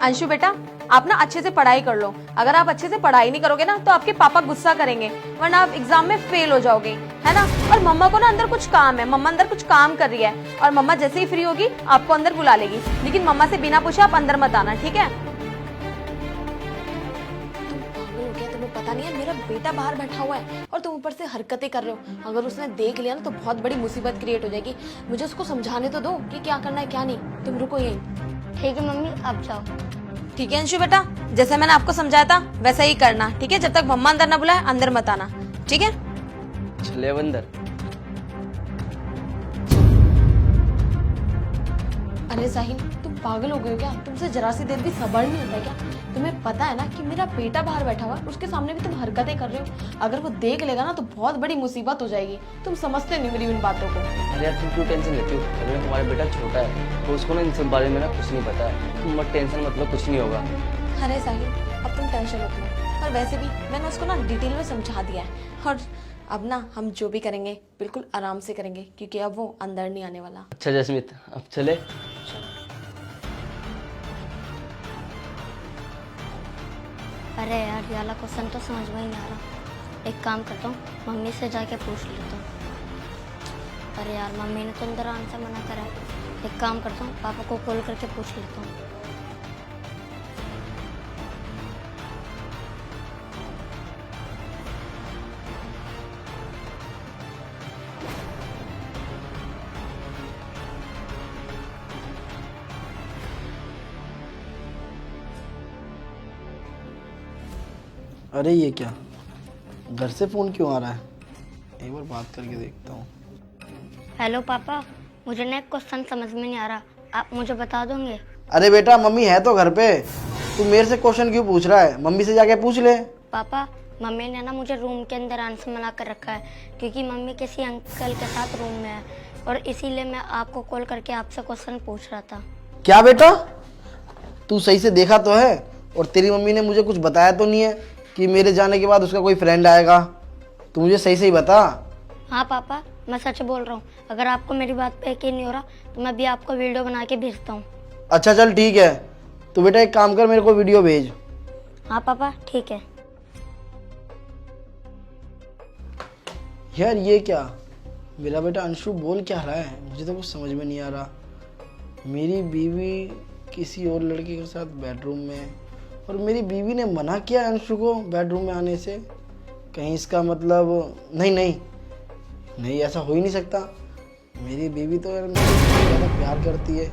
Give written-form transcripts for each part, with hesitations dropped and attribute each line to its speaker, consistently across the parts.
Speaker 1: अंशु बेटा, आप ना अच्छे से पढ़ाई कर लो। अगर आप अच्छे से पढ़ाई नहीं करोगे ना तो आपके पापा गुस्सा करेंगे, वरना आप एग्जाम में फेल हो जाओगे, है ना। और मम्मा को ना अंदर कुछ काम है, मम्मा अंदर कुछ काम कर रही है और मम्मा जैसे ही फ्री होगी आपको अंदर बुला लेगी, लेकिन मम्मा से बिना पूछे आप अंदर मत आना, ठीक है। तुम पागल हो गया, तुम्हें पता नहीं है मेरा बेटा बाहर बैठा हुआ है और तुम ऊपर से हरकतें कर रहे हो। अगर उसने देख लिया ना तो बहुत बड़ी मुसीबत क्रिएट हो जाएगी। मुझे उसको समझाने तो दो कि क्या करना है क्या नहीं। तुम रुको यहीं।
Speaker 2: ठीक है मम्मी, आप जाओ।
Speaker 1: ठीक है अंशु बेटा, जैसे मैंने आपको समझाया था वैसा ही करना, ठीक है। जब तक मम्मा अंदर ना बुलाए अंदर मत आना, ठीक है।
Speaker 3: चले अब अंदर।
Speaker 1: अरे साहिल, तुम पागल हो गए हो क्या? तुमसे जरा सी देर भी सब्र नहीं होता क्या? तुम्हें पता है ना कि मेरा बेटा बाहर बैठा हुआ है, उसके सामने भी तुम हरकतें कर रहे हो। अगर वो देख लेगा ना तो बहुत बड़ी मुसीबत हो जाएगी। तुम समझते नहीं मेरी इन बातों को।
Speaker 3: अरे यार तुम क्यों टेंशन लेती हो? अगर तुम्हारा बेटा छोटा है तो उसको ना इन सब बारे में ना कुछ नहीं पता है। तुम मत टेंशन, मतलब कुछ नहीं होगा।
Speaker 1: अरे साहिल, अब तुम टेंशन मत लो। और वैसे भी मैंने उसको ना डिटेल में समझा दिया है, और अब ना हम जो भी करेंगे बिल्कुल आराम से करेंगे, क्योंकि अब वो अंदर नहीं आने वाला।
Speaker 3: अच्छा जसमीत, अब चले।
Speaker 2: अरे यार, ये वाला क्वेश्चन तो समझ में ही नहीं आ रहा। एक काम करता हूँ, मम्मी से जाके पूछ लेता हूँ। अरे यार, मम्मी ने तो अंदर आने से मना करा है। एक काम करता हूँ, पापा को कॉल करके पूछ लेता हूँ।
Speaker 4: अरे ये क्या, घर से फ़ोन क्यों आ रहा है? एक बार बात करके देखता हूँ।
Speaker 2: हेलो पापा, मुझे ना एक क्वेश्चन समझ में नहीं आ रहा, आप मुझे बता दोगे?
Speaker 4: अरे बेटा, मम्मी है तो घर पे। तू मेरे से क्वेश्चन क्यों पूछ रहा है? मम्मी से जाके पूछ ले।
Speaker 2: पापा, मम्मी ने ना मुझे रूम के अंदर आने से मना कर रखा है, क्योंकि मम्मी किसी अंकल के साथ रूम में है, और इसीलिए मैं आपको कॉल करके आपसे क्वेश्चन पूछ रहा था।
Speaker 4: क्या बेटा, तू सही से देखा तो है? और तेरी मम्मी ने मुझे कुछ बताया तो नहीं है कि मेरे जाने के बाद उसका कोई फ्रेंड आएगा? तू मुझे सही सही बता।
Speaker 2: हाँ पापा, मैं सच बोल रहा हूँ। अगर आपको मेरी बात पे यकीन नहीं हो रहा तो मैं भी आपको वीडियो बना के भेजता हूँ।
Speaker 4: अच्छा चल ठीक है, तो बेटा एक काम कर, मेरे को वीडियो भेज।
Speaker 2: हाँ पापा, ठीक है।
Speaker 4: यार ये क्या, मेरा बेटा अंशु बोल क्या रहा है? मुझे तो कुछ समझ में नहीं आ रहा। मेरी बीवी किसी और लड़के के साथ बेडरूम में, और मेरी बीवी ने मना किया अंशु को बेडरूम में आने से। कहीं इसका मतलब नहीं नहीं नहीं, ऐसा हो ही नहीं सकता। मेरी बीवी तो यार मुझे बहुत ज़्यादा प्यार करती है,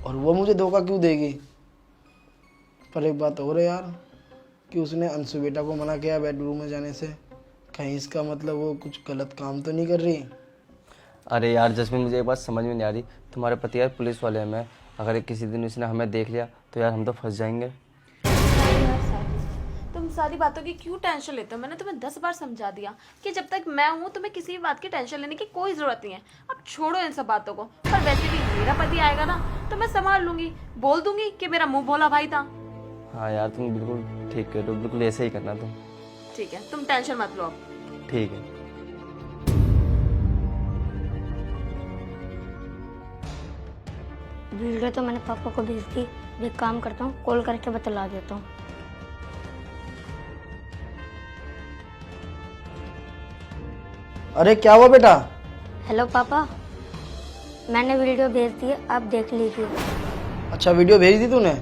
Speaker 4: और वो मुझे धोखा क्यों देगी? पर एक बात और है यार, कि उसने अंशु बेटा को मना किया बेडरूम में जाने से। कहीं इसका मतलब वो कुछ गलत काम तो नहीं कर रही?
Speaker 3: अरे यार जसमीत, मुझे एक बात समझ में नहीं आ रही। तुम्हारे पति यार पुलिस वाले हैं, मैं अगर किसी दिन उसने हमें देख लिया तो यार हम तो फंस जाएंगे।
Speaker 1: तुम सारी बातों की क्यों टेंशन लेते हो? मैंने तुम्हें 10 बार समझा दिया कि जब तक मैं हूँ तुम्हें किसी भी बात की टेंशन लेने की कोई जरूरत नहीं है। अब छोड़ो इन सब बातों को। पर वैसे भी मेरा पति आएगा ना तो मैं संभाल लूंगी, बोल दूंगी कि मेरा मुंह भोला भाई था।
Speaker 3: हाँ यार तुम बिल्कुल ठीक कह रहे हो, बिल्कुल ऐसे ही करना तुम।
Speaker 1: ठीक है, तुम टेंशन मत लो अब।
Speaker 3: ठीक है।
Speaker 2: वीडियो तो मैंने पापा को भेज दी। एक काम करता हूँ, कॉल करके बतला देता हूँ।
Speaker 4: अरे क्या हुआ बेटा?
Speaker 2: हेलो पापा, मैंने वीडियो भेज दी है, आप देख लीजिए।
Speaker 4: अच्छा वीडियो भेज दी तूने?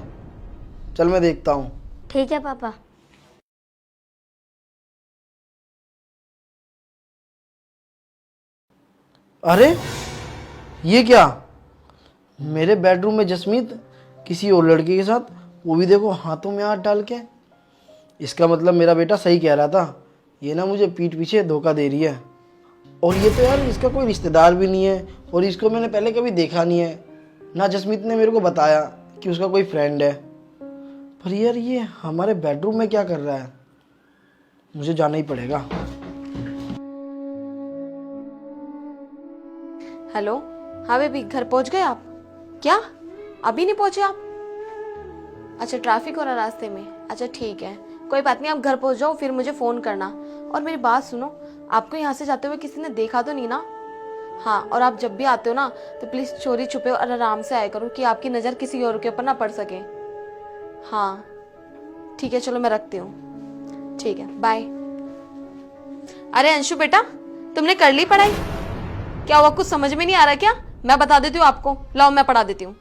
Speaker 4: चल मैं देखता हूँ।
Speaker 2: ठीक है पापा।
Speaker 4: अरे ये क्या, मेरे बेडरूम में जसमीत किसी और लड़के के साथ, वो भी देखो हाथों में हाथ डाल के। इसका मतलब मेरा बेटा सही कह रहा था, ये ना मुझे पीठ पीछे धोखा दे रही है। और ये तो यार इसका कोई रिश्तेदार भी नहीं है, और इसको मैंने पहले कभी देखा नहीं है ना। जसमीत ने मेरे को बताया कि उसका कोई फ्रेंड है। पर यार ये हमारे बेडरूम में क्या कर रहा है? मुझे जाना ही पड़ेगा।
Speaker 1: हेलो, हाँ बेबी, घर पहुंच गए आप? क्या अभी नहीं पहुंचे आप? अच्छा ट्रैफिक हो रहा रास्ते में। अच्छा ठीक है, कोई बात नहीं, आप घर पहुंच जाओ फिर मुझे फोन करना। और मेरी बात सुनो, आपको यहाँ से जाते हुए किसी ने देखा तो नहीं ना? हाँ, और आप जब भी आते हो ना तो प्लीज चोरी छुपे और आराम से आया करो, कि आपकी नजर किसी और के ऊपर ना पड़ सके। हाँ ठीक है, चलो मैं रखती हूँ। ठीक है, बाय। अरे अंशु बेटा, तुमने कर ली पढ़ाई? क्या हुआ, कुछ समझ में नहीं आ रहा क्या? मैं बता देती हूँ आपको, लाओ मैं पढ़ा देती हूँ।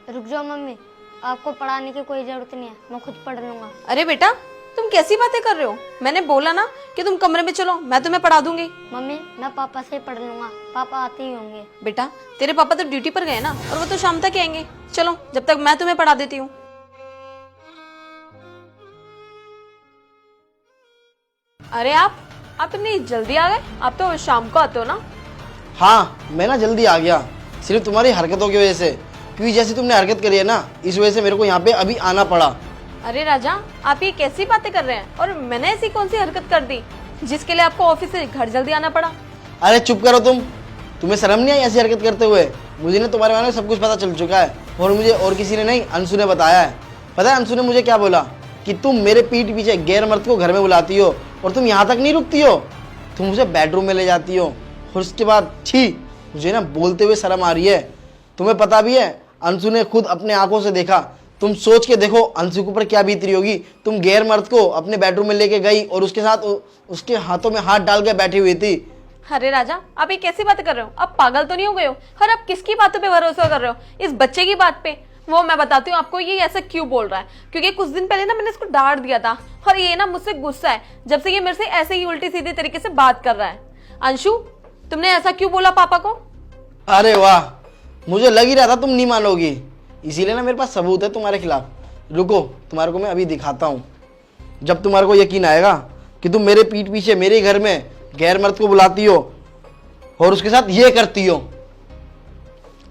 Speaker 2: रुक जाओ मम्मी, आपको पढ़ाने की कोई जरूरत नहीं है, मैं खुद पढ़ लूंगा।
Speaker 1: अरे बेटा, तुम कैसी बातें कर रहे हो? मैंने बोला ना कि तुम कमरे में चलो, मैं तुम्हें पढ़ा दूंगी।
Speaker 2: मम्मी मैं पापा से ही पढ़ लूंगा, पापा आते ही होंगे।
Speaker 1: बेटा तेरे पापा तो ड्यूटी पर गए ना, और वो तो शाम तक ही आएंगे। चलो, जब तक मैं तुम्हें पढ़ा देती हूँ। अरे आप इतनी जल्दी आ गए? आप तो शाम को आते हो ना?
Speaker 4: हाँ, मैं ना जल्दी आ गया, सिर्फ तुम्हारी हरकतों की वजह से। क्योंकि जैसी तुमने हरकत करी है ना, इस वजह से मेरे को यहाँ पे अभी आना पड़ा।
Speaker 1: अरे राजा, आप ये कैसी बातें कर रहे हैं? और मैंने ऐसी कौन सी हरकत कर दी जिसके लिए आपको ऑफिस से घर जल्दी आना पड़ा?
Speaker 4: अरे चुप करो तुम, तुम्हें शर्म नहीं आई ऐसी हरकत करते हुए? मुझे ना तुम्हारे बारे में सब कुछ पता चल चुका है, और मुझे और किसी ने नहीं, अंशु ने बताया है। पता है अंशु ने मुझे क्या बोला? कि तुम मेरे पीठ पीछे गैर मर्द को घर में बुलाती हो, और तुम यहाँ तक नहीं रुकती हो, तुम मुझे बेडरूम में ले जाती हो, और उसके बाद छी, मुझे ना बोलते हुए शर्म आ रही है। तुम्हें पता भी है, अंशु ने खुद अपने आंखों से देखा। तुम सोच के देखो अंशु के ऊपर क्या बीत रही होगी। तुम गैर मर्द को अपने बेडरूम में लेके गई और उसके साथ उसके हाथों में हाथ डाल के बैठी हुई थी।
Speaker 1: अरे राजा, आप ये कैसी बातें कर रहे हो? आप पागल तो नहीं हो गए हो? और आप किसकी बातों पे भरोसा कर रहे हो? इस बच्चे की बात पे? वो मैं बताती हूँ आपको, ये ऐसा क्यों बोल रहा है। क्योंकि कुछ दिन पहले ना मैंने इसको डांट दिया था, और ये ना मुझसे गुस्सा है जब से ये मेरे से ऐसे ही उल्टी सीधी तरीके से बात कर रहा है। अंशु, तुमने ऐसा क्यों बोला पापा को?
Speaker 4: अरे वाह, मुझे लग ही रहा था तुम नहीं मानोगी, इसीलिए ना मेरे पास सबूत है तुम्हारे खिलाफ। रुको, तुम्हारे को मैं अभी दिखाता हूँ। जब तुम्हारे को यकीन आएगा कि तुम मेरे पीठ पीछे मेरे घर में गैर मर्द को बुलाती हो और उसके साथ ये करती हो।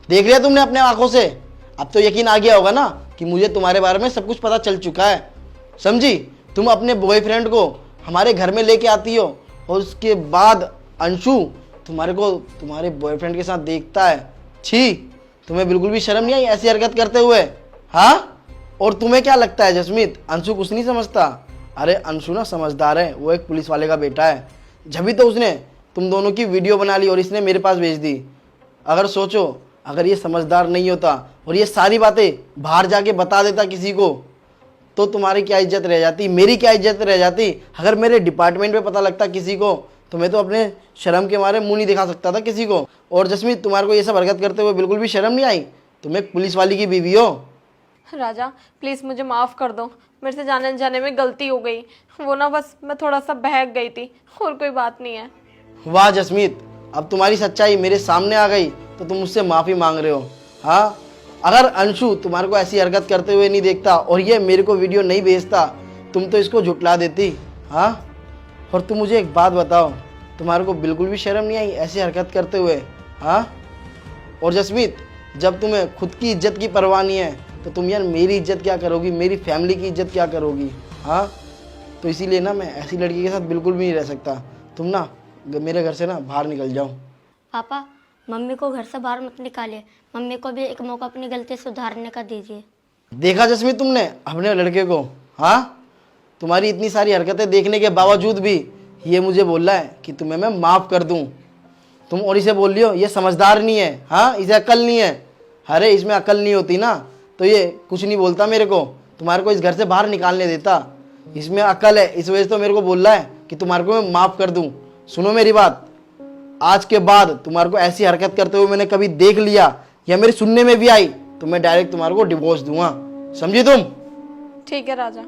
Speaker 4: देख लिया तुमने अपने आंखों से, अब तो यकीन आ गया होगा ना कि मुझे तुम्हारे बारे में सब कुछ पता चल चुका है। समझी? तुम अपने बॉयफ्रेंड को हमारे घर में लेके आती हो, और उसके बाद अंशु तुम्हारे को तुम्हारे बॉयफ्रेंड के साथ देखता है। छी, तुम्हें बिल्कुल भी शर्म नहीं आई ऐसी हरकत करते हुए? हाँ, और तुम्हें क्या लगता है जसमीत, अंशु कुछ नहीं समझता? अरे अंशु ना समझदार है, वो एक पुलिस वाले का बेटा है, जभी तो उसने तुम दोनों की वीडियो बना ली और इसने मेरे पास भेज दी। अगर सोचो, अगर ये समझदार नहीं होता और ये सारी बातें बाहर जाके बता देता किसी को, तो तुम्हारी क्या इज्जत रह जाती, मेरी क्या इज्जत रह जाती? अगर मेरे डिपार्टमेंट में पता लगता किसी को, तो मैं तो अपने शर्म के मारे मुंह नहीं दिखा सकता था किसी को। और जसमीत, तुम्हारे को ये सब हरकत करते हुए बिल्कुल भी शर्म नहीं आई? तुम एक पुलिस वाली की बीवी हो।
Speaker 1: राजा प्लीज मुझे माफ कर दो, मेरे से जाने अनजाने में गलती हो गई। वो ना बस मैं थोड़ा सा बहक गई थी, और कोई बात नहीं है।
Speaker 4: वाह जसमीत, अब तुम्हारी सच्चाई मेरे सामने आ गई तो तुम मुझसे माफ़ी मांग रहे हो। हाँ, अगर अंशु तुम्हारे को ऐसी हरकत करते हुए नहीं देखता और ये मेरे को वीडियो नहीं भेजता, तुम तो इसको झुटला देती। हाँ, और तुम मुझे एक बात बताओ, तुम्हारे को बिल्कुल भी शर्म नहीं आई ऐसी हरकत करते हुए? हाँ, और जसमीत, जब तुम्हें खुद की इज्जत की परवाह नहीं है, तो तुम यार मेरी इज्जत क्या करोगी, मेरी फैमिली की इज्जत क्या करोगी? हाँ, तो इसीलिए ना मैं ऐसी लड़की के साथ बिल्कुल भी नहीं रह सकता। तुम ना मेरे घर से ना बाहर निकल जाओ।
Speaker 2: पापा, मम्मी को घर से बाहर मत निकालिए, मम्मी को भी एक मौका अपनी गलती सुधारने का दीजिए।
Speaker 4: देखा जसमीत तुमने अपने लड़के को? हाँ, तुम्हारी इतनी सारी हरकतें देखने के बावजूद भी ये मुझे बोल रहा है कि तुम्हें मैं माफ़ कर दूं। तुम और इसे बोल रही हो ये समझदार नहीं है। हाँ, इसे अकल नहीं है। अरे इसमें अकल नहीं होती ना तो ये कुछ नहीं बोलता मेरे को, तुम्हारे को इस घर से बाहर निकालने देता। इसमें अकल है, इस वजह से तो मेरे को बोल रहा है कि तुम्हारे को मैं माफ़ कर दूं। सुनो मेरी बात, आज के बाद तुम्हारे को ऐसी हरकत करते हुए मैंने कभी देख लिया या मेरे सुनने में भी आई, तो मैं डायरेक्ट तुम्हारे को डिवोर्स दूंगा। समझी तुम?
Speaker 1: ठीक है राजा।